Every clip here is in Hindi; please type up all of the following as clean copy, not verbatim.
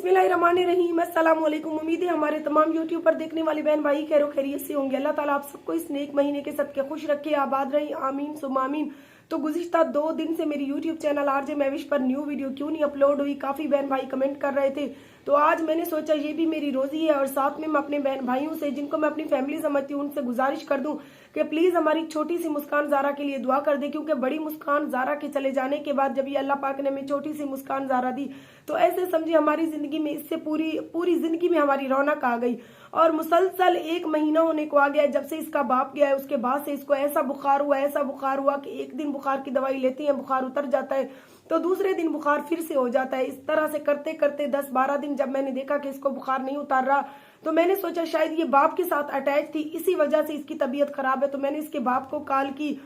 बिस्मिल्लाहिर्रहमानिर्रहीम। अस्सलाम वालेकुम। उम्मीद है हमारे तमाम यूट्यूब पर देखने वाले बहन भाई खैरो खैरियत से होंगे। अल्लाह ताला आप सबको इस नेक महीने के सदके खुश रखे, आबाद रही, आमीन सुम आमीन। तो गुज़िश्ता 2 दिन से मेरी यूट्यूब चैनल आरजे महविश पर न्यू वीडियो क्यों नहीं अपलोड हुई, काफ़ी बहन भाई कमेंट कर रहे थे। तो आज मैंने सोचा ये भी मेरी रोज़ी है और साथ में मैं अपने बहन भाइयों से, जिनको मैं अपनी फैमिली समझती हूँ, उनसे गुजारिश कर दूं कि प्लीज़ हमारी छोटी सी मुस्कान ज़ारा के लिए दुआ कर दे, क्योंकि बड़ी मुस्कान ज़ारा के चले जाने के बाद जब ये अल्लाह पाक ने हमें छोटी सी मुस्कान ज़ारा दी तो ऐसे समझे हमारी ज़िंदगी में इससे पूरी ज़िंदगी में हमारी रौनक आ गई। और मुसलसल 1 महीना होने को आ गया जब से इसका बाप गया है। उसके बाद से इसको ऐसा बुखार हुआ कि एक दिन बुखार की दवाई लेते हैं, बुखार उतर जाता है, तो दूसरे दिन बुखार फिर से हो जाता है। इस तरह से करते करते 10-12 दिन जब मैंने देखा कि इसको बुखार नहीं उतर रहा तो मैंने सोचा शायद ये बाप के साथ अटैच थी, इसी वजह से इसकी तबीयत खराब है। तो मैंने इसके बाप को कॉल की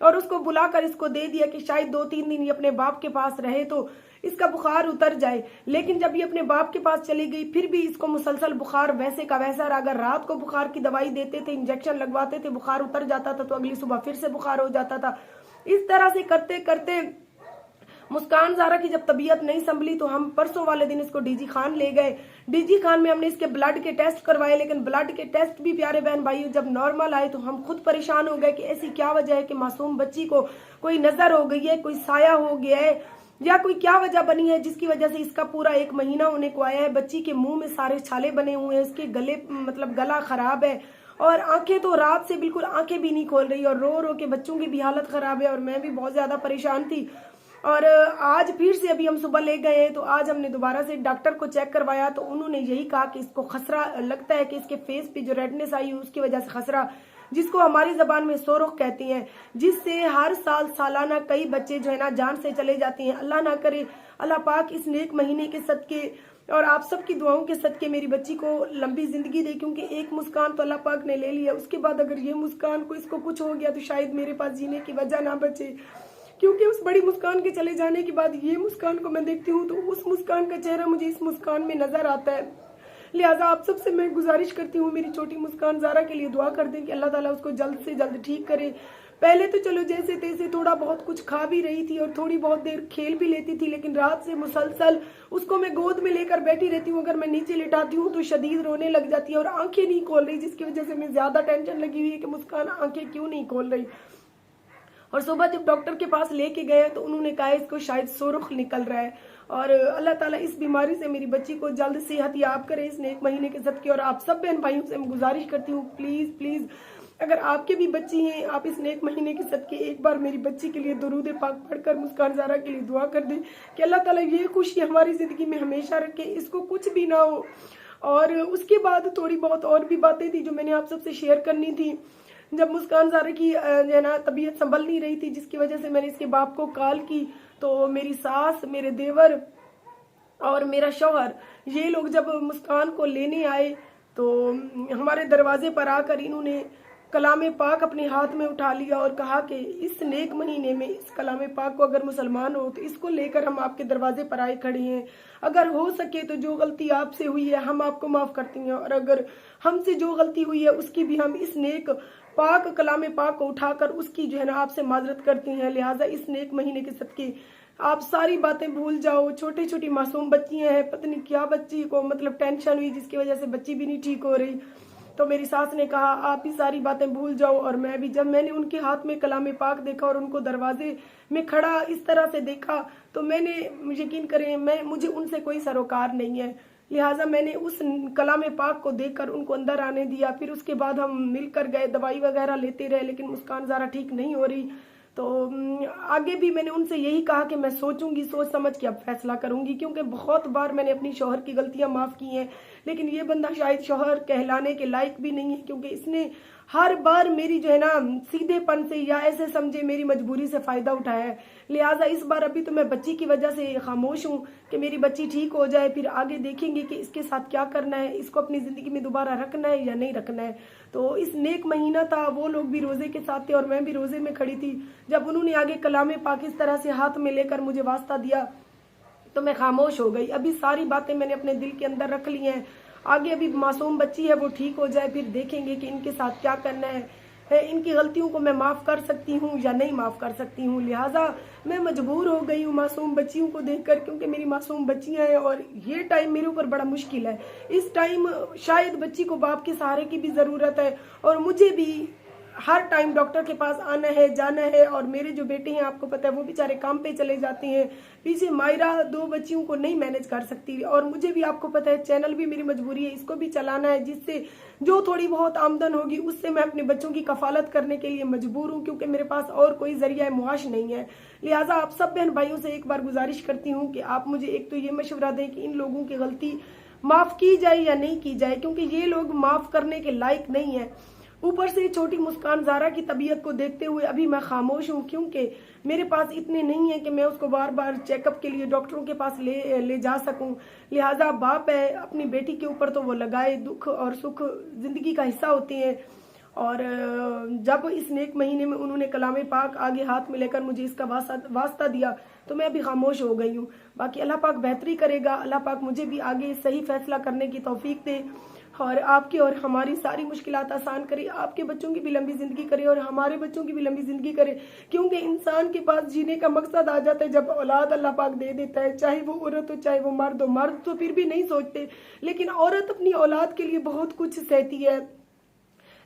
और उसको बुलाकर इसको दे दिया कि शायद 2-3 दिन ये अपने बाप के पास रहे तो इसका बुखार उतर जाए। लेकिन जब ये अपने बाप के पास चली गई फिर भी इसको मुसलसल बुखार वैसे का वैसा रहा। अगर रात को बुखार की दवाई देते थे, इंजेक्शन लगवाते थे, बुखार उतर जाता था तो अगली सुबह फिर से बुखार हो जाता था। इस तरह से करते करते मुस्कान ज़ारा की जब तबीयत नहीं संभली तो हम परसों वाले दिन इसको डीजी खान ले गए। डीजी खान में हमने इसके ब्लड के टेस्ट करवाए, लेकिन ब्लड के टेस्ट भी प्यारे बहन भाइयों जब नॉर्मल आए तो हम खुद परेशान हो गए कि ऐसी क्या वजह है कि मासूम बच्ची को कोई नजर हो गई है, कोई साया हो गया है, या कोई क्या वजह बनी है जिसकी वजह से इसका पूरा 1 महीना होने को आया है। बच्ची के मुंह में सारे छाले बने हुए हैं, इसके गले गला खराब है और आंखें तो रात से बिल्कुल आंखें भी नहीं खोल रही और रो रो के बच्चों की भी हालत खराब है और मैं भी बहुत ज्यादा परेशान थी। और आज फिर से अभी हम सुबह ले गए हैं तो आज हमने दोबारा से डॉक्टर को चेक करवाया तो उन्होंने यही कहा कि इसको खसरा लगता है, कि इसके फेस पे जो रेडनेस आई है उसकी वजह से खसरा, जिसको हमारी जबान में सोरुख कहते हैं, जिससे हर साल सालाना कई बच्चे जो है ना जान से चले जाते हैं। अल्लाह ना करे, अल्लाह पाक इस नेक महीने के सदके और आप सबकी दुआओं के सदके मेरी बच्ची को लंबी जिंदगी दे, क्योंकि एक मुस्कान तो अल्लाह पाक ने ले लिया, उसके बाद अगर ये मुस्कान को इसको कुछ हो गया तो शायद मेरे पास जीने की वजह ना बचे। क्योंकि उस बड़ी मुस्कान के चले जाने के बाद ये मुस्कान को मैं देखती हूँ तो उस मुस्कान का चेहरा मुझे इस मुस्कान में नजर आता है। लिहाजा आप सबसे मैं गुजारिश करती हूँ मेरी छोटी मुस्कान ज़ारा के लिए दुआ कर दें कि अल्लाह ताला उसको जल्द से जल्द ठीक करे। पहले तो चलो जैसे तैसे थोड़ा बहुत कुछ खा भी रही थी और थोड़ी बहुत देर खेल भी लेती थी, लेकिन रात से मुसलसल उसको मैं गोद में लेकर बैठी रहती हूँ। अगर मैं नीचे लिटाती हूँ तो शदीद रोने लग जाती है और आंखें नहीं खोल रही, जिसकी वजह से मैं ज्यादा टेंशन लगी हुई है कि मुस्कान आंखें क्यों नहीं खोल रही। और सुबह जब डॉक्टर के पास लेके गए तो उन्होंने कहा इसको शायद सोरुख निकल रहा है और अल्लाह ताला इस बीमारी से मेरी बच्ची को जल्द सेहत याब करे इस नेक महीने के सदके। और आप सब बहन भाइयों से मैं गुजारिश करती हूँ प्लीज़ प्लीज़ अगर आपके भी बच्ची हैं आप इस नेक महीने के सदके एक बार मेरी बच्ची के लिए दुरूद पाक पढ़कर मुस्कान ज़ारा के लिए दुआ कर दें कि अल्लाह ताला ये खुशी हमारी ज़िंदगी में हमेशा रखे, इसको कुछ भी ना हो। और उसके बाद थोड़ी बहुत और भी बातें थी जो मैंने आप सबसे शेयर करनी थी। जब मुस्कान ज़ारा की जो है ना तबीयत संभल नहीं रही थी, जिसकी वजह से मैंने इसके बाप को कॉल की तो मेरी सास, मेरे देवर और मेरा शौहर ये लोग जब मुस्कान को लेने आए तो हमारे दरवाजे पर आकर इन्होंने कलाम पाक अपने हाथ में उठा लिया और कहा कि इस नेक महीने में इस कलाम पाक को अगर मुसलमान हो तो इसको लेकर हम आपके दरवाजे पर आए खड़े हैं। अगर हो सके तो जो गलती आपसे हुई है हम आपको माफ़ करते हैं और अगर हमसे जो गलती हुई है उसकी भी हम इस नेक पाक कलाम पाक को उठाकर उसकी जो है ना आपसे माजरत करते हैं। लिहाजा इस नेक महीने के सदके आप सारी बातें भूल जाओ। छोटी छोटी मासूम बच्चियां हैं, पता नहीं क्या बच्ची को टेंशन हुई जिसकी वजह से बच्ची भी नहीं ठीक हो रही। तो मेरी सास ने कहा आप ही सारी बातें भूल जाओ। और मैं भी जब मैंने उनके हाथ में कलाम पाक देखा और उनको दरवाजे में खड़ा इस तरह से देखा तो मैंने, यकीन करें, मुझे उनसे कोई सरोकार नहीं है, लिहाजा मैंने उस कलाम पाक को देखकर उनको अंदर आने दिया। फिर उसके बाद हम मिलकर गए, दवाई वगैरह लेते रहे, लेकिन मुस्कान ज़ारा ठीक नहीं हो रही। तो आगे भी मैंने उनसे यही कहा कि मैं सोचूंगी, सोच समझ के अब फैसला करूंगी, क्योंकि बहुत बार मैंने अपनी शौहर की गलतियां माफ़ की हैं, लेकिन ये बंदा शायद शौहर कहलाने के लायक भी नहीं है, क्योंकि इसने हर बार मेरी जो है ना सीधेपन से या ऐसे समझे मेरी मजबूरी से फ़ायदा उठाया है। लिहाजा इस बार अभी तो मैं बच्ची की वजह से खामोश हूँ कि मेरी बच्ची ठीक हो जाए, फिर आगे देखेंगे कि इसके साथ क्या करना है, इसको अपनी ज़िंदगी में दोबारा रखना है या नहीं रखना है। तो इस नेक महीना था, वो लोग भी रोज़े के साथ थे और मैं भी रोज़े में खड़ी थी। जब उन्होंने आगे कलाम पाक इस तरह से हाथ में लेकर मुझे वास्ता दिया तो मैं खामोश हो गई। अभी सारी बातें मैंने अपने दिल के अंदर रख ली हैं। आगे अभी मासूम बच्ची है वो ठीक हो जाए फिर देखेंगे कि इनके साथ क्या करना है। है, इनकी गलतियों को मैं माफ़ कर सकती हूँ या नहीं माफ़ कर सकती हूँ। लिहाजा मैं मजबूर हो गई हूँ मासूम बच्चियों को देखकर, क्योंकि मेरी मासूम बच्चियाँ हैं और ये टाइम मेरे ऊपर बड़ा मुश्किल है। इस टाइम शायद बच्ची को बाप के सहारे की भी ज़रूरत है और मुझे भी हर टाइम डॉक्टर के पास आना है जाना है। और मेरे जो बेटे हैं आपको पता है वो बेचारे काम पे चले जाते हैं, पीछे मायरा 2 बच्चियों को नहीं मैनेज कर सकती और मुझे भी आपको पता है चैनल भी मेरी मजबूरी है, इसको भी चलाना है, जिससे जो थोड़ी बहुत आमदन होगी उससे मैं अपने बच्चों की कफालत करने के लिए मजबूर हूँ, क्योंकि मेरे पास और कोई जरिया मुआश नहीं है। लिहाजा आप सब बहन भाइयों से एक बार गुजारिश करती हूँ कि आप मुझे एक तो ये मशवरा दें कि इन लोगों की गलती माफ़ की जाए या नहीं की जाए, क्योंकि ये लोग माफ़ करने के लायक नहीं है। ऊपर से छोटी मुस्कान ज़ारा की तबीयत को देखते हुए अभी मैं खामोश हूँ, क्योंकि मेरे पास इतने नहीं है कि मैं उसको बार बार चेकअप के लिए डॉक्टरों के पास ले जा सकूं। लिहाजा बाप है, अपनी बेटी के ऊपर तो वो लगाए, दुख और सुख ज़िंदगी का हिस्सा होते हैं। और जब इस नेक महीने में उन्होंने कलाम पाक आगे हाथ में लेकर मुझे इसका वास्ता दिया तो मैं अभी खामोश हो गई हूँ। बाकी अल्लाह पाक बेहतरी करेगा, अल्लाह पाक मुझे भी आगे सही फैसला करने की तौफीक दे और आपकी और हमारी सारी मुश्किलात आसान करे, आपके बच्चों की भी लंबी ज़िंदगी करे और हमारे बच्चों की भी लंबी ज़िंदगी करे। क्योंकि इंसान के पास जीने का मकसद आ जाता है जब औलाद अल्लाह पाक दे देता है, चाहे वो औरत हो चाहे वो मर्द हो। मर्द तो फिर भी नहीं सोचते, लेकिन औरत अपनी औलाद के लिए बहुत कुछ सहती है।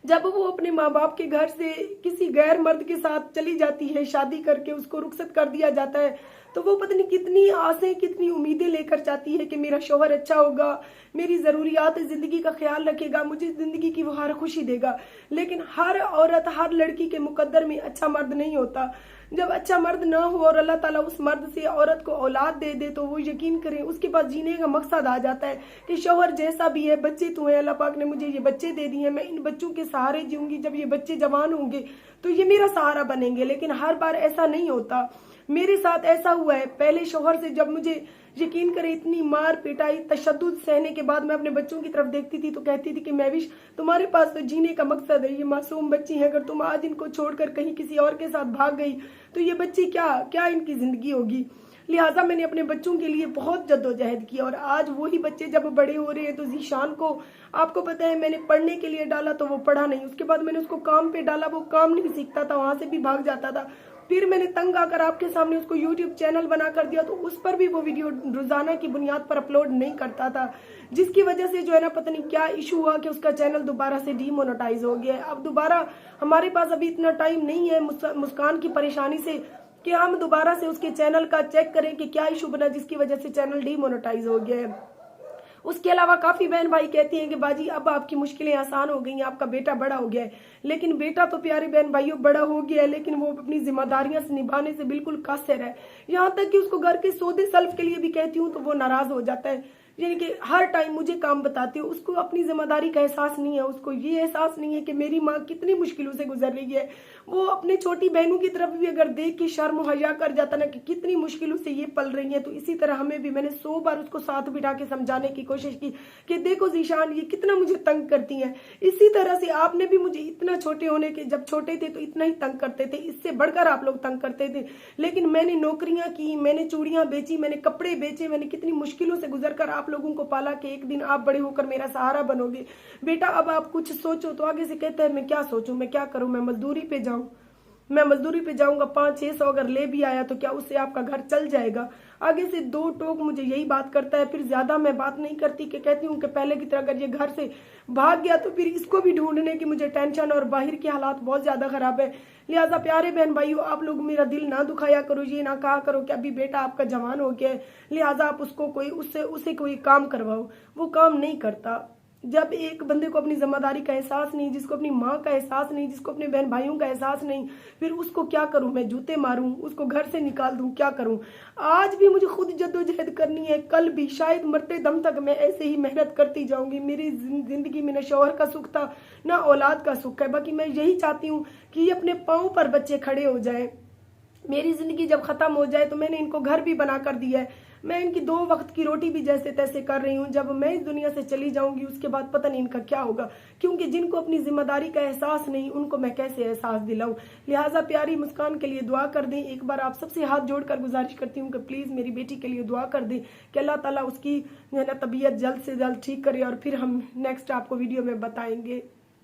जब वो अपने माँ बाप के घर से किसी गैर मर्द के साथ चली जाती है, शादी करके उसको रुखसत कर दिया जाता है, तो वो पता नहीं कितनी आसें कितनी उम्मीदें लेकर जाती है कि मेरा शौहर अच्छा होगा, मेरी ज़रूरियात ज़िंदगी का ख्याल रखेगा, मुझे ज़िंदगी की वो हर खुशी देगा। लेकिन हर औरत हर लड़की के मुकद्दर में अच्छा मर्द नहीं होता। जब अच्छा मर्द ना हो और अल्लाह ताला उस मर्द से औरत को औलाद दे दे तो वो यकीन करें उसके पास जीने का मकसद आ जाता है कि शौहर जैसा भी है, बच्चे तो हैं, अल्लाह पाक ने मुझे ये बच्चे दे दिए हैं, मैं इन बच्चों के सहारे जीऊंगी, जब ये बच्चे जवान होंगे तो ये मेरा सहारा बनेंगे। लेकिन हर बार ऐसा नहीं होता। मेरे साथ ऐसा हुआ है, पहले शौहर से जब मुझे यकीन करें इतनी मार पिटाई तशद्दुद सहने के बाद मैं अपने बच्चों की तरफ देखती थी तो कहती थी कि महविश तुम्हारे पास तो जीने का मकसद है, ये मासूम बच्ची है, अगर तुम आज इनको छोड़कर कहीं किसी और के साथ भाग गई तो ये बच्ची क्या क्या इनकी जिंदगी होगी। लिहाजा मैंने अपने बच्चों के लिए बहुत जद्दोजहद की और आज वही बच्चे जब बड़े हो रहे हैं तो जीशान को आपको पता है मैंने पढ़ने के लिए डाला तो वो पढ़ा नहीं, उसके बाद मैंने उसको काम पे डाला, वो काम नहीं सीखता था, वहां से भी भाग जाता था। फिर मैंने तंग आकर आपके सामने उसको YouTube चैनल बना कर दिया तो उस पर भी वो वीडियो रोजाना की बुनियाद पर अपलोड नहीं करता था, जिसकी वजह से जो है ना पता नहीं क्या इशू हुआ कि उसका चैनल दोबारा से डीमोनेटाइज हो गया है। अब दोबारा हमारे पास अभी इतना टाइम नहीं है मुस्कान की परेशानी से कि हम दोबारा से उसके चैनल का चेक करें कि क्या इशू बना जिसकी वजह से चैनल डीमोनेटाइज हो गया है। उसके अलावा काफी बहन भाई कहती हैं कि बाजी अब आपकी मुश्किलें आसान हो गई हैं, आपका बेटा बड़ा हो गया है। लेकिन बेटा तो प्यारे बहन भाइयों बड़ा हो गया है, लेकिन वो अपनी जिम्मेदारियां निभाने से बिल्कुल कासिर है। यहाँ तक कि उसको घर के सौदे सल्फ के लिए भी कहती हूँ तो वो नाराज हो जाता है, यानी कि हर टाइम मुझे काम बताती हूँ। उसको अपनी जिम्मेदारी का एहसास नहीं है, उसको ये एहसास नहीं है कि मेरी माँ कितनी मुश्किलों से गुजर रही है। वो अपने छोटी बहनों की तरफ भी अगर देख के शर्म मुहैया कर जाता ना कि कितनी मुश्किलों से ये पल रही है, तो इसी तरह हमें भी, मैंने 100 बार उसको साथ बिठा के समझाने की कोशिश की कि देखो जीशान ये कितना मुझे तंग करती हैं। इसी तरह से आपने भी मुझे इतना छोटे होने के जब छोटे थे तो इतना ही तंग करते थे, इससे बढ़कर आप लोग तंग करते थे। लेकिन मैंने नौकरियां की, मैंने चूड़ियां बेची, मैंने कपड़े बेचे, मैंने कितनी मुश्किलों से गुजर कर आप लोगों को पाला कि एक दिन आप बड़े होकर मेरा सहारा बनोगे। बेटा अब आप कुछ सोचो, तो आगे से कहता है मैं क्या सोचूं, मैं क्या करूं, मैं मजदूरी पे जाऊं, मैं मजदूरी पे जाऊंगा, 500-600 अगर ले भी आया तो क्या उससे आपका घर चल जाएगा। आगे से 2 टोक मुझे यही बात करता है। फिर ज्यादा मैं बात नहीं करती कि कहती हूँ कि पहले की तरह अगर ये घर से भाग गया तो फिर इसको भी ढूंढने की मुझे टेंशन और बाहर के हालात बहुत ज्यादा खराब है। लिहाजा प्यारे बहन भाइयों आप लोग मेरा दिल ना दुखाया करो, ये ना कहा करो कि अभी बेटा आपका जवान हो गया है लिहाजा आप उसको कोई उससे कोई काम करवाओ, वो काम नहीं करता। जब एक बंदे को अपनी जिम्मेदारी का एहसास नहीं, जिसको अपनी माँ का एहसास नहीं, जिसको अपने बहन भाइयों का एहसास नहीं, फिर उसको क्या करूं, मैं जूते मारूं, उसको घर से निकाल दूं, क्या करूं। आज भी मुझे खुद जद्दोजहद करनी है, कल भी, शायद मरते दम तक मैं ऐसे ही मेहनत करती जाऊंगी। मेरी जिंदगी में न शौहर का सुख था न औलाद का सुख है। बाकी मैं यही चाहती हूँ कि ये अपने पाँव पर बच्चे खड़े हो जाए। मेरी जिंदगी जब खत्म हो जाए तो मैंने इनको घर भी बना कर दिया है, मैं इनकी 2 वक्त की रोटी भी जैसे तैसे कर रही हूँ। जब मैं इस दुनिया से चली जाऊंगी उसके बाद पता नहीं इनका क्या होगा, क्योंकि जिनको अपनी जिम्मेदारी का एहसास नहीं उनको मैं कैसे एहसास दिलाऊं। लिहाजा प्यारी मुस्कान के लिए दुआ कर दें। एक बार आप सबसे हाथ जोड़कर गुजारिश करती हूँ कि प्लीज मेरी बेटी के लिए दुआ कर दें कि अल्लाह ताला उसकी तबीयत जल्द से जल्द ठीक करे और फिर हम नेक्स्ट आपको वीडियो में बताएंगे।